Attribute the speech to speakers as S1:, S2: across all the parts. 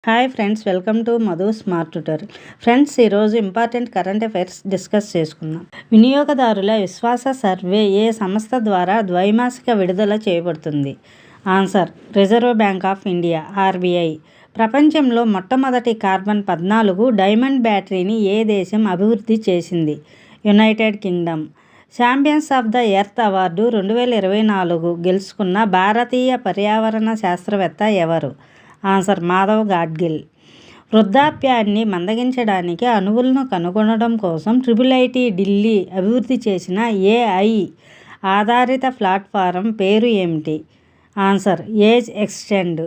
S1: Hi friends, welcome to Madhu smart tutor. Friends, ఈరోజు important current affairs discuss చేసుకుందాం. వినియోగదారుల విశ్వాస సర్వే ఏ సంస్థ ద్వారా ద్వైమాసిక విడుదల చేయబడుతుంది? Answer: reserve bank of India (RBI). ప్రపంచంలో మొట్టమొదటి కార్బన్ 14 డైమండ్ బ్యాటరీని ఏ దేశం అభివృద్ధి చేసింది? United Kingdom. Champions of the earth award 2024 గెలుచుకున్న భారతీయ పర్యావరణ శాస్త్రవేత్త ఎవరు? ఆన్సర్: మాధవ్ గాడ్గిల్. వృద్ధాప్యాన్ని మందగించడానికి అణువులను కనుగొనడం కోసం IIIT ఢిల్లీ అభివృద్ధి చేసిన AI ఆధారిత ప్లాట్ఫారం పేరు ఏమిటి? Answer: age extend.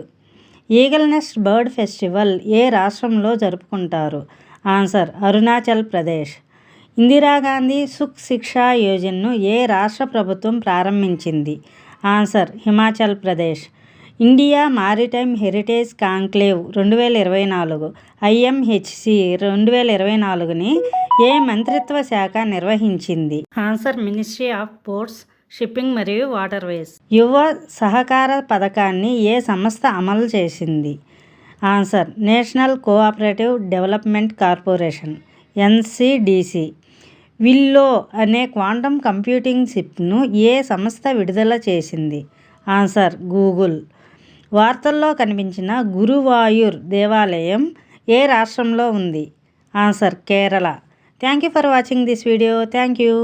S1: Eagle nest bird festival ఏ రాష్ట్రంలో జరుపుకుంటారు? ఆన్సర్: అరుణాచల్ ప్రదేశ్. ఇందిరాగాంధీ సుఖ్ శిక్షా యోజనను ఏ రాష్ట్ర ప్రభుత్వం ప్రారంభించింది? Answer: Himachal Pradesh. India maritime heritage conclave 2024 IMHC 2024ని ఏ మంత్రిత్వ శాఖ నిర్వహించింది? Answer: ministry of ports, shipping మరియు వాటర్వేస్. యువ సహకార పథకాన్ని ఏ సంస్థ అమలు చేసింది? Answer: national cooperative development corporation NCDC. Willow అనే క్వాంటమ్ కంప్యూటింగ్ చిప్ను ఏ సంస్థ విడుదల చేసింది? Answer: Google. వార్తల్లో కనిపించిన గురువాయూర్ దేవాలయం ఏ రాష్ట్రంలో ఉంది? Answer: Kerala. Thank you for watching this video. Thank you.